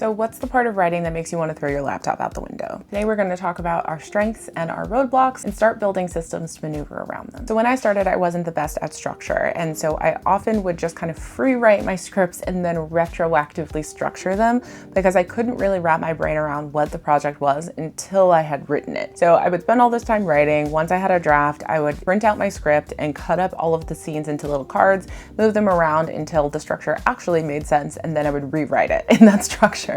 So what's the part of writing that makes you want to throw your laptop out the window? Today we're going to talk about our strengths and our roadblocks and start building systems to maneuver around them. So when I started, I wasn't the best at structure, and so I often would just kind of free write my scripts and then retroactively structure them because I couldn't really wrap my brain around what the project was until I had written it. So I would spend all this time writing. Once I had a draft, I would print out my script and cut up all of the scenes into little cards, move them around until the structure actually made sense, and then I would rewrite it in that structure.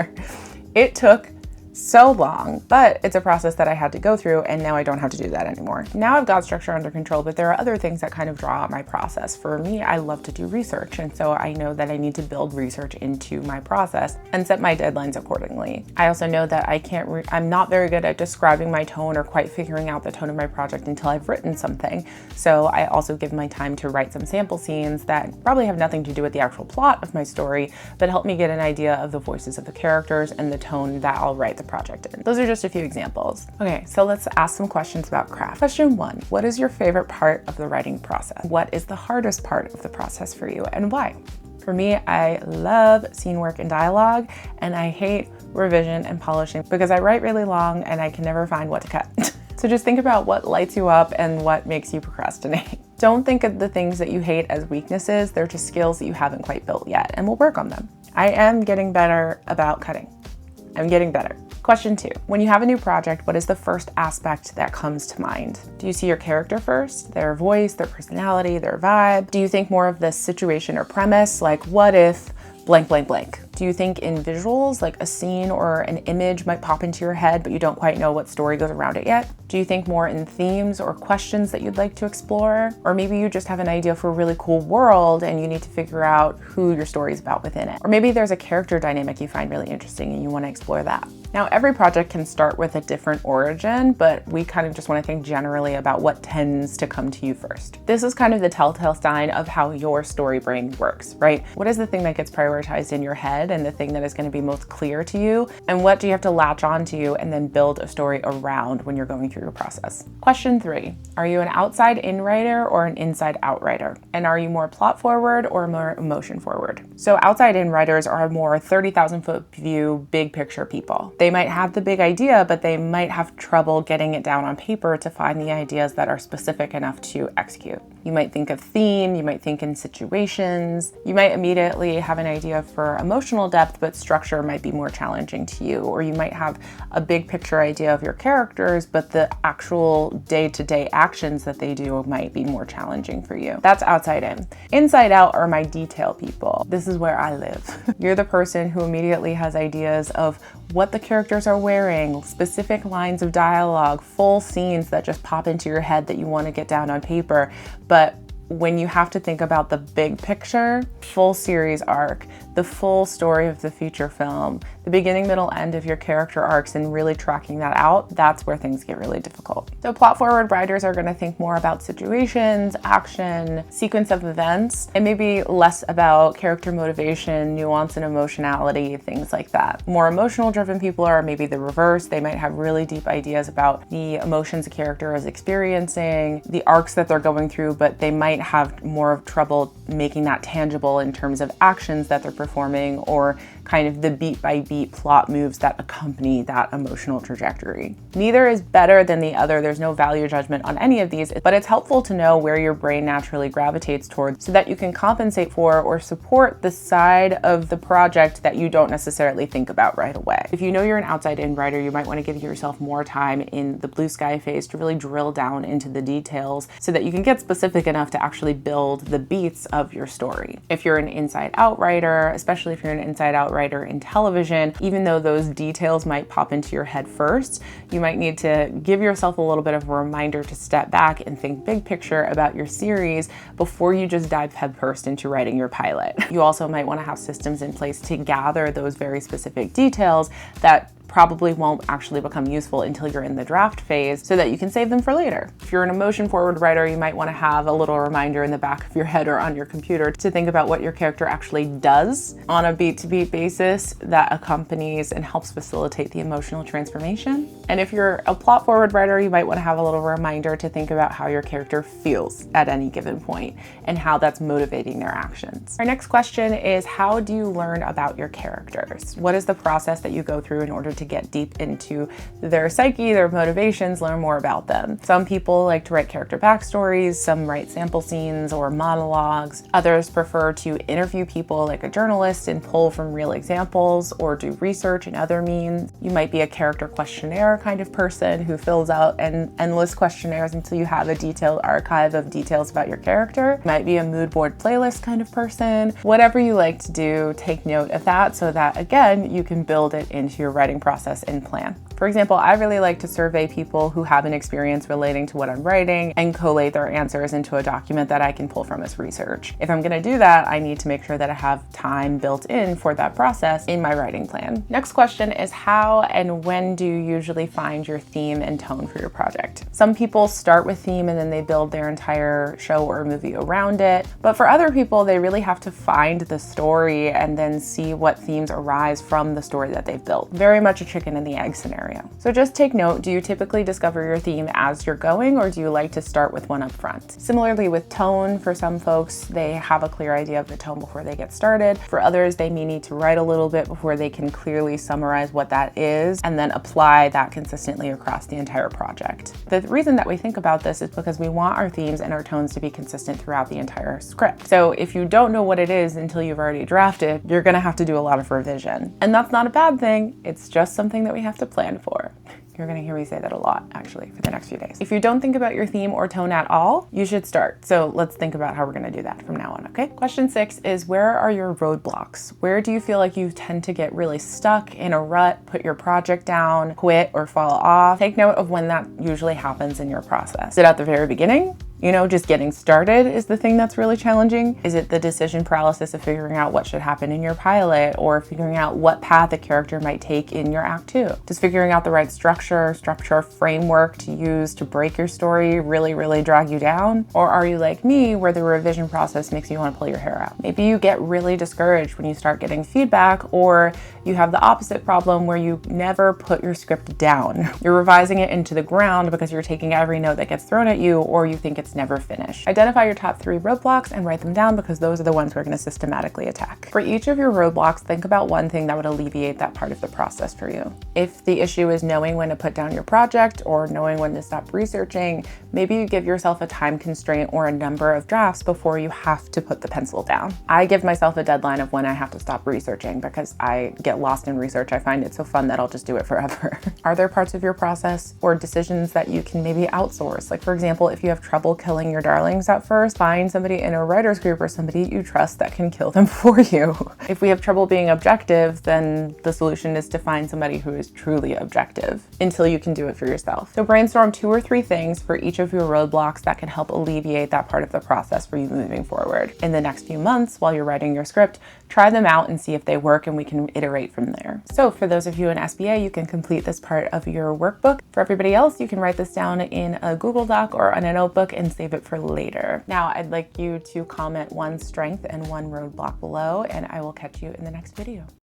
It took so long, but it's a process that I had to go through, and now I don't have to do that anymore. Now I've got structure under control, but there are other things that kind of draw out my process. For me, I love to do research, and so I know that I need to build research into my process and set my deadlines accordingly. I also know that I'm not very good at describing my tone or quite figuring out the tone of my project until I've written something. So I also give my time to write some sample scenes that probably have nothing to do with the actual plot of my story, but help me get an idea of the voices of the characters and the tone that I'll write the project in. Those are just a few examples. Okay, so let's ask some questions about craft. Question 1, what is your favorite part of the writing process? What is the hardest part of the process for you and why? For me, I love scene work and dialogue, and I hate revision and polishing because I write really long and I can never find what to cut. So just think about what lights you up and what makes you procrastinate. Don't think of the things that you hate as weaknesses. They're just skills that you haven't quite built yet, and we'll work on them. I am getting better about cutting. I'm getting better. Question 2, when you have a new project, what is the first aspect that comes to mind? Do you see your character first, their voice, their personality, their vibe? Do you think more of the situation or premise, like what if blank, blank, blank? Do you think in visuals, like a scene or an image might pop into your head, but you don't quite know what story goes around it yet? Do you think more in themes or questions that you'd like to explore? Or maybe you just have an idea for a really cool world and you need to figure out who your story is about within it. Or maybe there's a character dynamic you find really interesting and you want to explore that. Now, every project can start with a different origin, but we kind of just want to think generally about what tends to come to you first. This is kind of the telltale sign of how your story brain works, right? What is the thing that gets prioritized in your head and the thing that is going to be most clear to you? And what do you have to latch onto and then build a story around when you're going through your process? Question 3, are you an outside-in writer or an inside-out writer? And are you more plot forward or more emotion forward? So outside-in writers are more 30,000-foot view, big picture people. They might have the big idea, but they might have trouble getting it down on paper to find the ideas that are specific enough to execute. You might think of theme, you might think in situations, you might immediately have an idea for emotional depth, but structure might be more challenging to you. Or you might have a big picture idea of your characters, but the actual day-to-day actions that they do might be more challenging for you. That's outside in. Inside out are my detail people. This is where I live. You're the person who immediately has ideas of what the characters are wearing, specific lines of dialogue, full scenes that just pop into your head that you want to get down on paper. But when you have to think about the big picture, full series arc, the full story of the feature film, the beginning, middle, end of your character arcs, and really tracking that out, that's where things get really difficult. So plot forward writers are going to think more about situations, action, sequence of events, and maybe less about character motivation, nuance and emotionality, things like that. More emotional driven people are maybe the reverse. They might have really deep ideas about the emotions a character is experiencing, the arcs that they're going through, but they might have more of trouble making that tangible in terms of actions that they're performing or kind of the beat by beat plot moves that accompany that emotional trajectory. Neither is better than the other. There's no value judgment on any of these, but it's helpful to know where your brain naturally gravitates towards so that you can compensate for or support the side of the project that you don't necessarily think about right away. If you know you're an outside-in writer, you might want to give yourself more time in the blue sky phase to really drill down into the details so that you can get specific enough to actually build the beats of your story. If you're an inside-out writer, especially if you're an inside-out writer in television, even though those details might pop into your head first, you might need to give yourself a little bit of a reminder to step back and think big picture about your series before you just dive headfirst into writing your pilot. You also might want to have systems in place to gather those very specific details that probably won't actually become useful until you're in the draft phase so that you can save them for later. If you're an emotion forward writer, you might want to have a little reminder in the back of your head or on your computer to think about what your character actually does on a beat to beat basis that accompanies and helps facilitate the emotional transformation. And if you're a plot forward writer, you might want to have a little reminder to think about how your character feels at any given point and how that's motivating their actions. Our next question is, how do you learn about your characters? What is the process that you go through in order to get deep into their psyche, their motivations, learn more about them? Some people like to write character backstories, some write sample scenes or monologues. Others prefer to interview people like a journalist and pull from real examples or do research in other means. You might be a character questionnaire kind of person who fills out endless questionnaires until you have a detailed archive of details about your character. You might be a mood board playlist kind of person. Whatever you like to do, take note of that so that, again, you can build it into your writing process and plan. For example, I really like to survey people who have an experience relating to what I'm writing and collate their answers into a document that I can pull from as research. If I'm gonna do that, I need to make sure that I have time built in for that process in my writing plan. Next question is, how and when do you usually find your theme and tone for your project? Some people start with theme and then they build their entire show or movie around it. But for other people, they really have to find the story and then see what themes arise from the story that they've built. Very much a chicken and the egg scenario. So just take note, do you typically discover your theme as you're going, or do you like to start with one up front? Similarly with tone, for some folks, they have a clear idea of the tone before they get started. For others, they may need to write a little bit before they can clearly summarize what that is and then apply that consistently across the entire project. The reason that we think about this is because we want our themes and our tones to be consistent throughout the entire script. So if you don't know what it is until you've already drafted, you're gonna have to do a lot of revision. And that's not a bad thing, it's just something that we have to plan for. You're gonna hear me say that a lot, actually, for the next few days. If you don't think about your theme or tone at all, you should start. So let's think about how we're gonna do that from now on, okay? Question 6 is, where are your roadblocks? Where do you feel like you tend to get really stuck in a rut, put your project down, quit, or fall off? Take note of when that usually happens in your process. Is it at the very beginning? You know, just getting started is the thing that's really challenging? Is it the decision paralysis of figuring out what should happen in your pilot, or figuring out what path a character might take in your act 2? Does figuring out the right structure framework to use to break your story really drag you down? Or are you like me, where the revision process makes you want to pull your hair out? Maybe you get really discouraged when you start getting feedback, or you have the opposite problem where you never put your script down. You're revising it into the ground because you're taking every note that gets thrown at you, or you think it's never finished. Identify your top 3 roadblocks and write them down, because those are the ones we're going to systematically attack. For each of your roadblocks, think about one thing that would alleviate that part of the process for you. If the issue is knowing when to put down your project or knowing when to stop researching, maybe you give yourself a time constraint or a number of drafts before you have to put the pencil down. I give myself a deadline of when I have to stop researching because I get lost in research. I find it so fun that I'll just do it forever. Are there parts of your process or decisions that you can maybe outsource? Like, for example, if you have trouble killing your darlings at first, find somebody in a writer's group or somebody you trust that can kill them for you. If we have trouble being objective, then the solution is to find somebody who is truly objective until you can do it for yourself. So brainstorm 2 or 3 things for each of your roadblocks that can help alleviate that part of the process for you moving forward. In the next few months, while you're writing your script, try them out and see if they work, and we can iterate from there. So for those of you in SBA, you can complete this part of your workbook. For everybody else, you can write this down in a Google Doc or on a notebook and save it for later. Now, I'd like you to comment 1 strength and 1 roadblock below, and I will catch you in the next video.